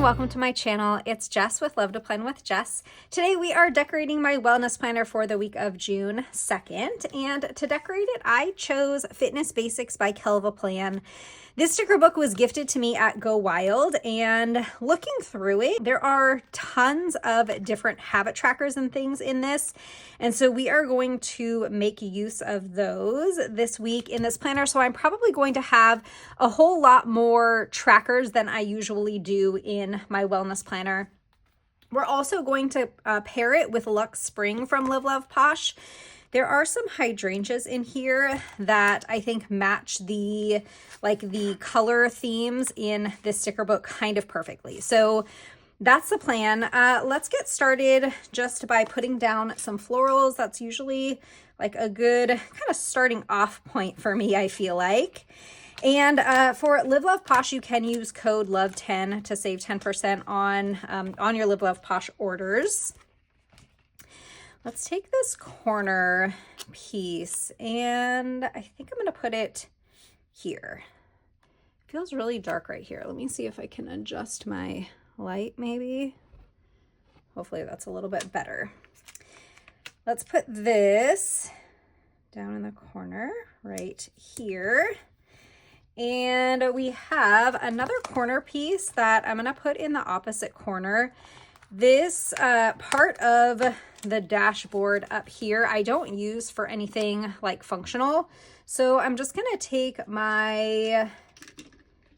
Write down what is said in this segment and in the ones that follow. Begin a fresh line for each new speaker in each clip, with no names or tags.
and welcome to my channel. It's Jess with Love to Plan with Jess. Today we are decorating my wellness planner for the week of June 2nd, and to decorate it I chose Fitness Basics by Kell Plan. This sticker book was gifted to me at Go Wild, and looking through it, there are tons of different habit trackers and things in this, and so we are going to make use of those this week in this planner. So I'm probably going to have a whole lot more trackers than I usually do in my wellness planner. We're also going to pair it with Luxe Spring from Live Love Posh. There are some hydrangeas in here that I think match the color themes in this sticker book kind of perfectly. So that's the plan. Let's get started just by putting down some florals. That's usually like a good kind of starting off point for me, I feel like. And for Live Love Posh, you can use code LOVE10 to save 10% on your Live Love Posh orders. Let's take this corner piece, and I think I'm going to put it here. It feels really dark right here. Let me see if I can adjust my light maybe. Hopefully that's a little bit better. Let's put this down in the corner right here. And we have another corner piece that I'm going to put in the opposite corner. This part of the dashboard up here I don't use for anything like functional, so I'm just going to take my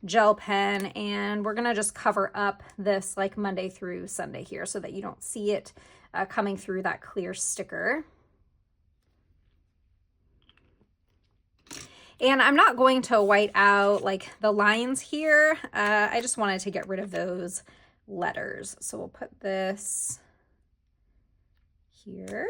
gel pen and we're going to just cover up this like Monday through Sunday here so that you don't see it coming through that clear sticker. And I'm not going to white out like the lines here. I just wanted to get rid of those letters. So we'll put this here.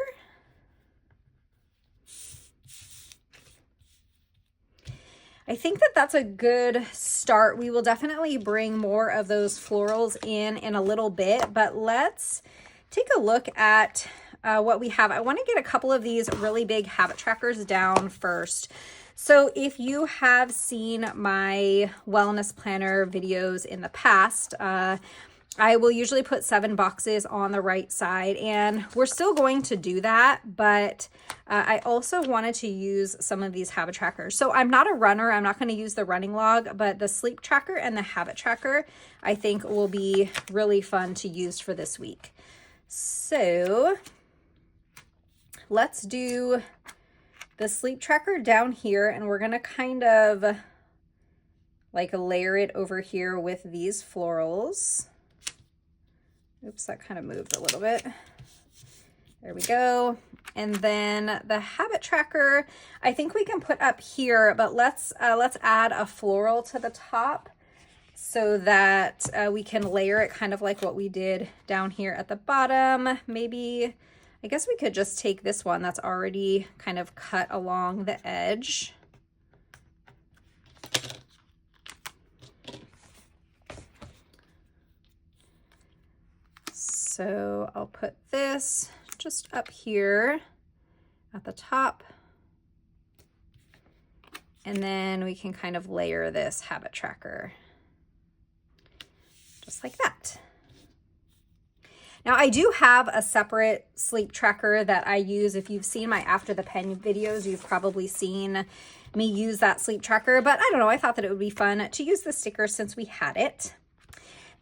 I think that that's a good start. We will definitely bring more of those florals in a little bit, but let's take a look at what we have. I want to get a couple of these really big habit trackers down first. So if you have seen my wellness planner videos in the past, I will usually put 7 boxes on the right side, and we're still going to do that, but I also wanted to use some of these habit trackers. So I'm not a runner, I'm not going to use the running log, but the sleep tracker and the habit tracker I think will be really fun to use for this week. So let's do the sleep tracker down here, and we're going to kind of like layer it over here with these florals. Oops, that kind of moved a little bit. There we go. And then the habit tracker, I think we can put up here, but let's add a floral to the top so that we can layer it kind of like what we did down here at the bottom. Maybe, I guess we could just take this one that's already kind of cut along the edge. So I'll put this just up here at the top, and then we can kind of layer this habit tracker just like that. Now I do have a separate sleep tracker that I use. If you've seen my After the Pen videos, you've probably seen me use that sleep tracker, but I don't know, I thought that it would be fun to use the sticker since we had it.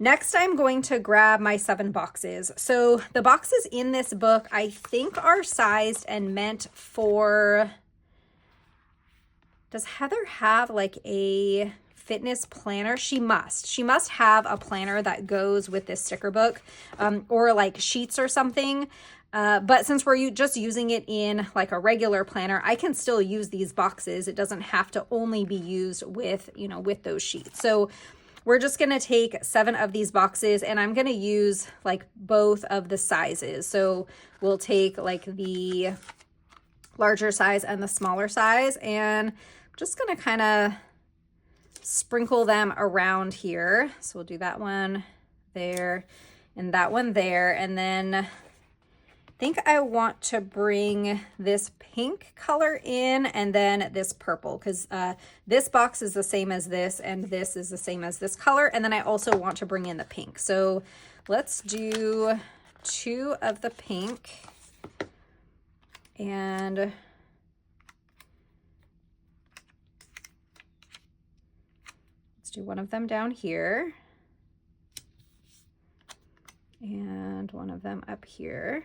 Next, I'm going to grab my 7 boxes. So the boxes in this book, I think, are sized and meant for, does Heather have like a fitness planner? She must have a planner that goes with this sticker book, or like sheets or something. But since we're just using it in like a regular planner, I can still use these boxes. It doesn't have to only be used with, with those sheets. So we're just going to take 7 of these boxes, and I'm going to use like both of the sizes. So we'll take like the larger size and the smaller size, and I'm just going to kind of sprinkle them around here. So we'll do that one there and that one there, and then think I want to bring this pink color in and then this purple, because this box is the same as this and this is the same as this color. And then I also want to bring in the pink. So let's do 2 of the pink, and let's do one of them down here and one of them up here.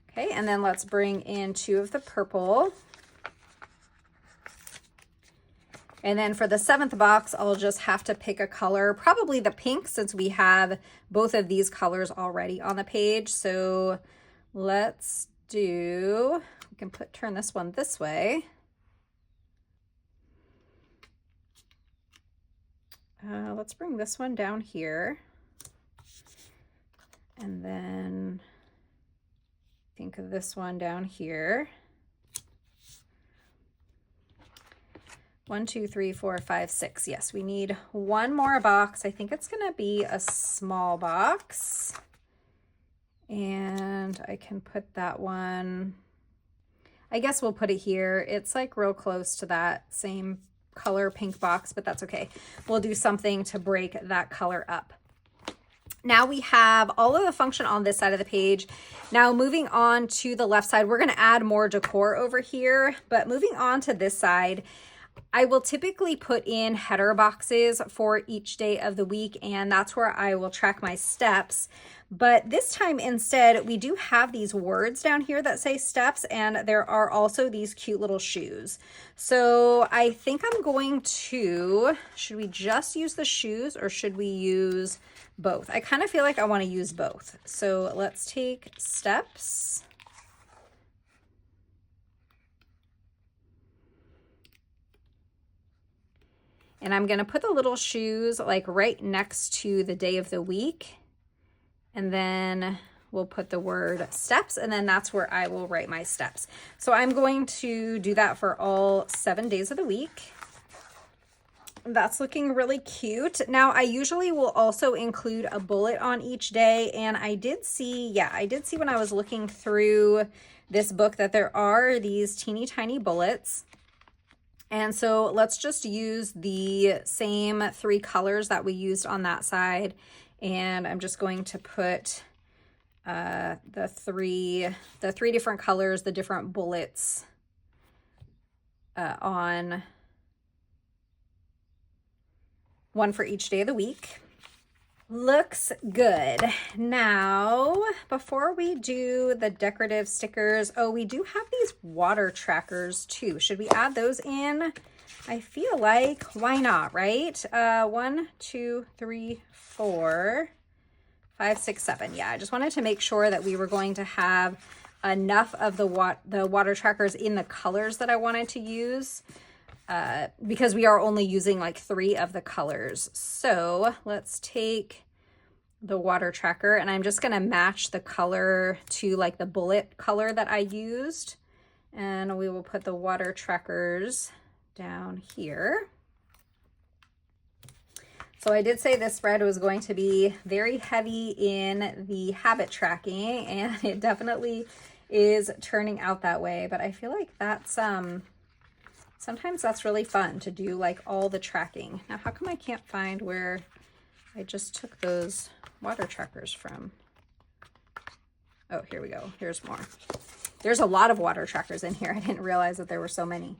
Okay, and then let's bring in 2 of the purple. And then for the 7th box, I'll just have to pick a color, probably the pink, since we have both of these colors already on the page. So let's do, we can turn this one this way. Let's bring this one down here. And then think of this one down here. 1, 2, 3, 4, 5, 6. Yes, we need one more box. I think it's gonna be a small box. And I can put that one, I guess we'll put it here. It's like real close to that same color pink box, but that's okay. We'll do something to break that color up. Now we have all of the function on this side of the page. Now moving on to the left side, we're gonna add more decor over here, but moving on to this side, I will typically put in header boxes for each day of the week, and that's where I will track my steps. But this time instead, we do have these words down here that say steps, and there are also these cute little shoes. So I think I'm going to, should we just use the shoes or should we use both? I kind of feel like I want to use both. So let's take steps. And I'm going to put the little shoes like right next to the day of the week. And then we'll put the word steps, and then that's where I will write my steps. So I'm going to do that for all 7 days of the week. That's looking really cute. Now I usually will also include a bullet on each day. And I did see when I was looking through this book that there are these teeny tiny bullets. And so let's just use the same 3 colors that we used on that side. And I'm just going to put the three different colors, the different bullets on one for each day of the week. Looks good. Now, before we do the decorative stickers, oh, we do have these water trackers too. Should we add those in? I feel like, why not, right? 1, 2, 3, 4, 5, 6, 7. Yeah, I just wanted to make sure that we were going to have enough of the water trackers in the colors that I wanted to use. Because we are only using like 3 of the colors. So let's take the water tracker, and I'm just gonna match the color to like the bullet color that I used. And we will put the water trackers down here. So I did say this spread was going to be very heavy in the habit tracking, and it definitely is turning out that way. But I feel like that's, sometimes that's really fun to do like all the tracking. Now, how come I can't find where I just took those water trackers from? Oh, here we go. Here's more. There's a lot of water trackers in here. I didn't realize that there were so many.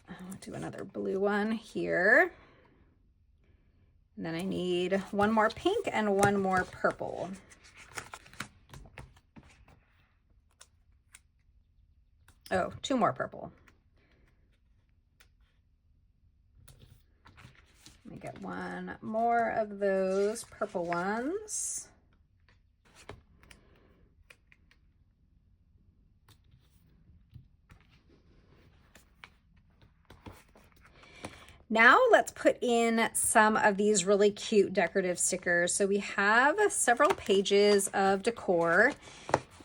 I'll do another blue one here. And then I need one more pink and one more purple. Oh, 2 more purple. Let me get one more of those purple ones. Now let's put in some of these really cute decorative stickers. So we have several pages of decor.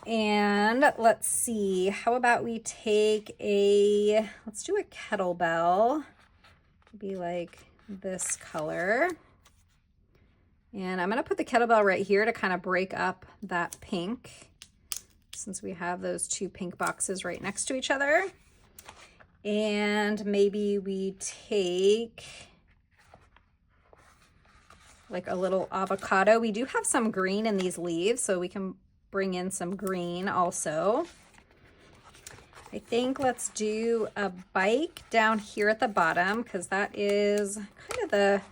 And let's see, how about we take let's do a kettlebell. Be like this color. And I'm going to put the kettlebell right here to kind of break up that pink, since we have those two pink boxes right next to each other. And maybe we take like a little avocado. We do have some green in these leaves, so we can bring in some green also. I think let's do a bike down here at the bottom, because that is kind of the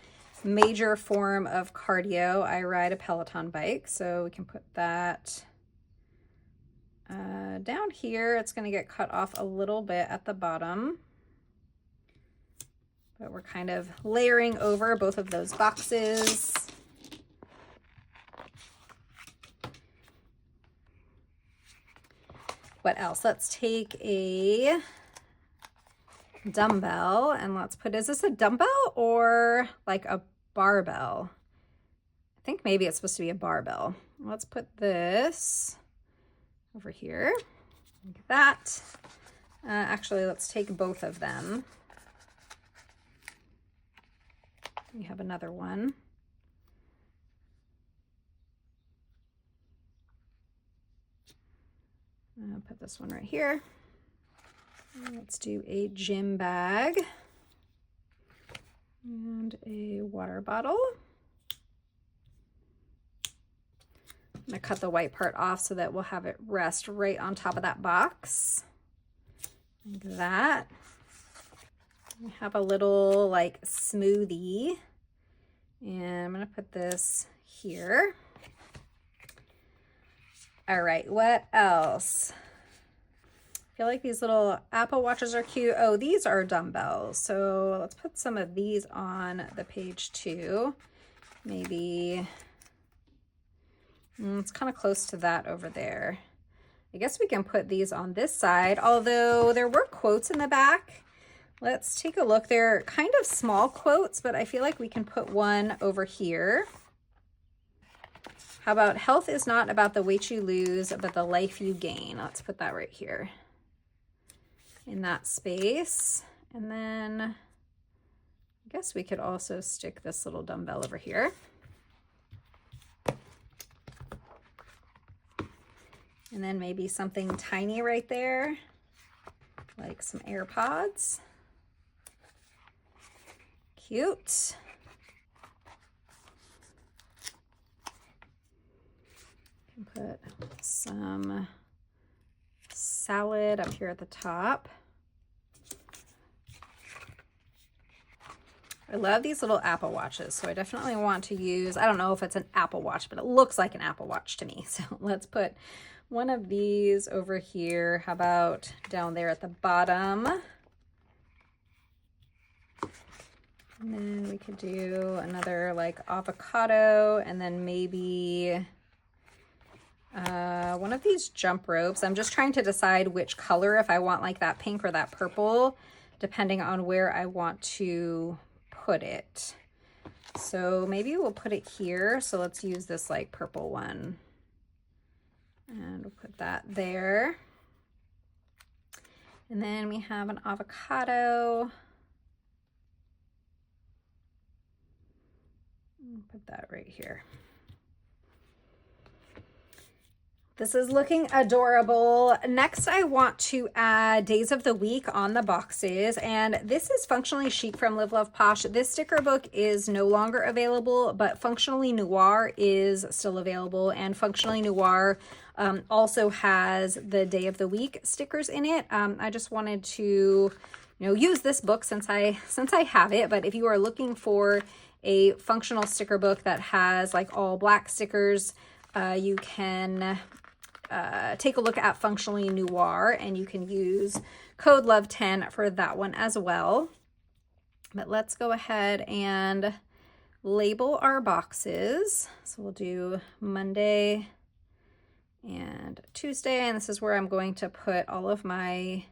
major form of cardio. I ride a Peloton bike, so we can put that down here. It's going to get cut off a little bit at the bottom, but we're kind of layering over both of those boxes. What else? Let's take a dumbbell and let's put, is this a dumbbell or like a barbell? I think maybe it's supposed to be a barbell. Let's put this over here, like that. Actually, let's take both of them. We have another one. I'll put this one right here. Let's do a gym bag and a water bottle. I'm gonna cut the white part off so that we'll have it rest right on top of that box, like that. We have a little like smoothie, and I'm gonna put this here. All right, what else? I feel like these little Apple Watches are cute. Oh, these are dumbbells. So let's put some of these on the page too. Maybe, it's kind of close to that over there. I guess we can put these on this side, although there were quotes in the back. Let's take a look. They're kind of small quotes, but I feel like we can put one over here. How about, health is not about the weight you lose, but the life you gain. Let's put that right here in that space. And then I guess we could also stick this little dumbbell over here. And then maybe something tiny right there, like some AirPods. Cute. Put some salad up here at the top. I love these little Apple Watches, so I definitely want to use, I don't know if it's an Apple Watch, but it looks like an Apple Watch to me. So let's put one of these over here. How about down there at the bottom? And then we could do another like avocado, and then maybe one of these jump ropes. I'm just trying to decide which color, if I want like that pink or that purple, depending on where I want to put it. So maybe we'll put it here. So let's use this like purple one. And we'll put that there. And then we have an avocado. Put that right here. This is looking adorable. Next, I want to add days of the week on the boxes, and this is Functionally Chic from Live Love Posh. This sticker book is no longer available, but Functionally Noir is still available, and Functionally Noir also has the day of the week stickers in it. I just wanted to, use this book since I have it, but if you are looking for a functional sticker book that has like all black stickers, you can take a look at Functionally Noir, and you can use code LOVE10 for that one as well. But let's go ahead and label our boxes. So we'll do Monday and Tuesday, and this is where I'm going to put all of my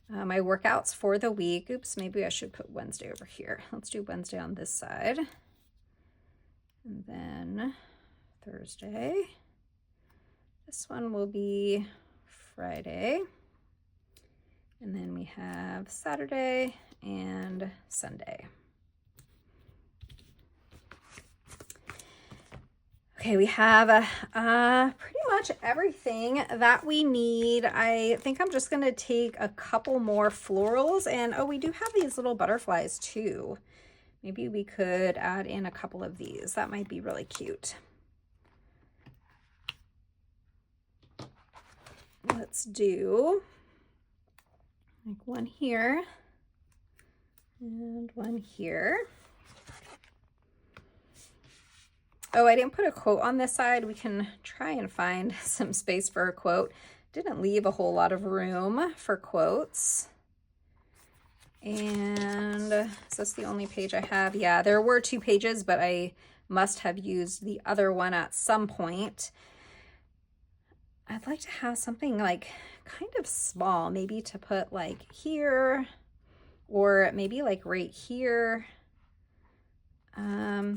my workouts for the week. Oops, maybe I should put Wednesday over here. Let's do Wednesday on this side, and then Thursday. This one will be Friday, and then we have Saturday and Sunday. Okay, we have pretty much everything that we need. I think I'm just going to take a couple more florals, and oh, we do have these little butterflies too. Maybe we could add in a couple of these. That might be really cute. Let's do like one here and one here. Oh, I didn't put a quote on this side. We can try and find some space for a quote. Didn't leave a whole lot of room for quotes. And is this the only page I have? Yeah, there were 2 pages, but I must have used the other one at some point. I'd like to have something like kind of small, maybe to put like here, or maybe like right here.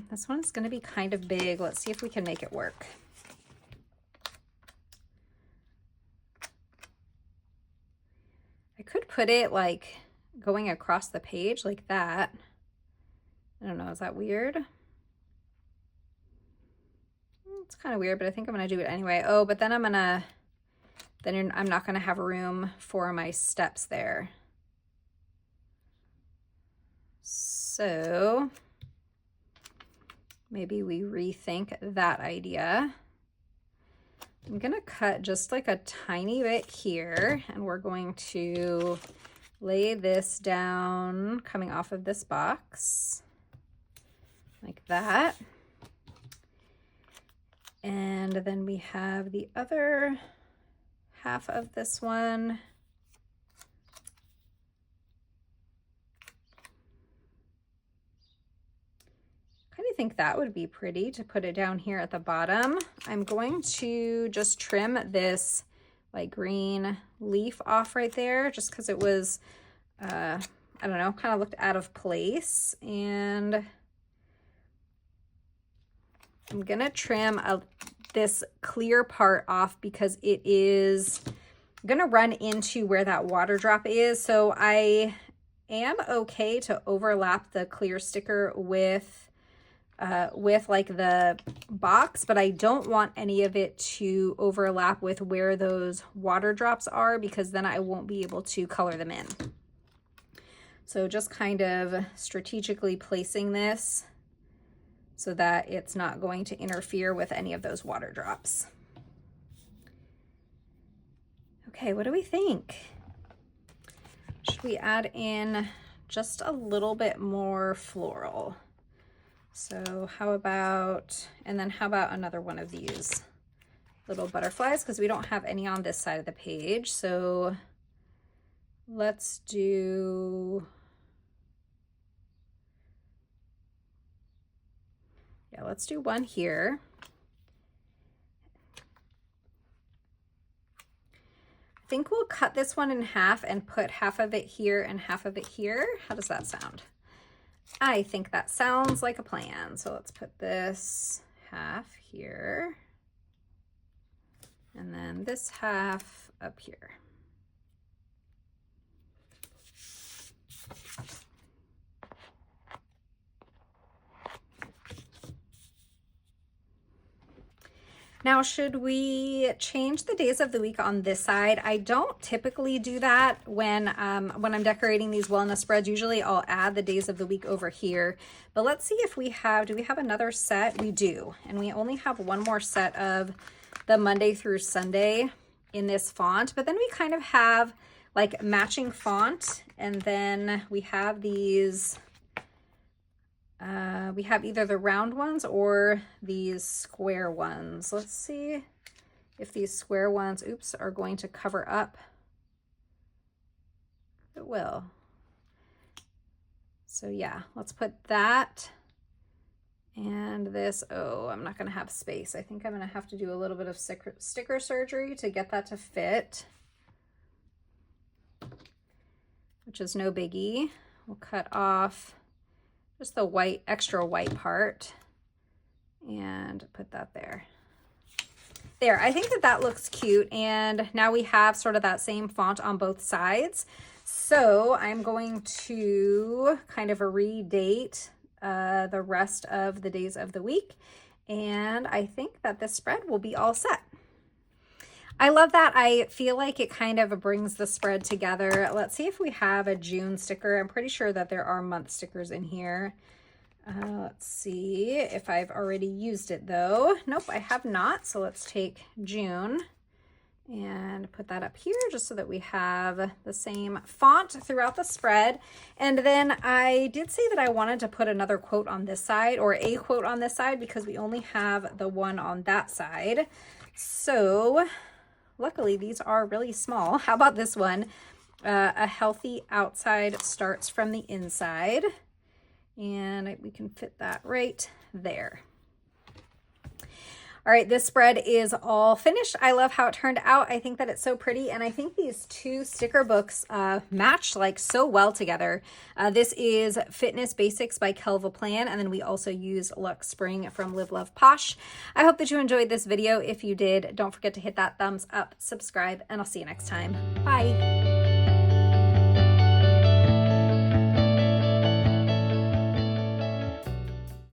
This one's going to be kind of big. Let's see if we can make it work. I could put it like going across the page like that. I don't know, is that weird? It's kind of weird, but I think I'm going to do it anyway. Oh, but then I'm not going to have room for my steps there. So maybe we rethink that idea. I'm gonna cut just like a tiny bit here, and we're going to lay this down coming off of this box like that. And then we have the other half of this one. I think that would be pretty to put it down here at the bottom. I'm going to just trim this like green leaf off right there, just because it was, I don't know, kind of looked out of place. And I'm gonna trim this clear part off because it is gonna run into where that water drop is. So I am okay to overlap the clear sticker with like the box, but I don't want any of it to overlap with where those water drops are, because then I won't be able to color them in. So just kind of strategically placing this so that it's not going to interfere with any of those water drops. Okay, what do we think? Should we add in just a little bit more floral? So how about, and then how about another one of these little butterflies, because we don't have any on this side of the page. So let's do, yeah, let's do one here. I think we'll cut this one in half and put half of it here and half of it here. How does that sound? I think that sounds like a plan. So let's put this half here and then this half up here. Now, should we change the days of the week on this side? I don't typically do that when I'm decorating these wellness spreads. Usually I'll add the days of the week over here, but let's see if we have, do we have another set? We do, and we only have one more set of the Monday through Sunday in this font, but then we kind of have like matching font, and then we have these, we have either the round ones or these square ones. Let's see if these square ones, oops, are going to cover up. It will. So yeah, let's put that and this. Oh, I'm not going to have space. I think I'm going to have to do a little bit of sticker surgery to get that to fit, which is no biggie. We'll cut off just the white, extra white part and put that there. There, I think that that looks cute. And now we have sort of that same font on both sides. So I'm going to kind of redate the rest of the days of the week. And I think that this spread will be all set. I love that. I feel like it kind of brings the spread together. Let's see if we have a June sticker. I'm pretty sure that there are month stickers in here. Let's see if I've already used it though. Nope, I have not. So let's take June and put that up here just so that we have the same font throughout the spread. And then I did say that I wanted to put another quote on this side, or a quote on this side, because we only have the one on that side. So luckily these are really small. How about this one? A healthy outside starts from the inside. And we can fit that right there. All right, this spread is all finished. I love how it turned out. I think that it's so pretty, and I think these two sticker books match like so well together. This is Fitness Basics by Kell, and then we also use Luxe Spring from Live Love Posh. I hope that you enjoyed this video. If you did, don't forget to hit that thumbs up, subscribe, and I'll see you next time. Bye.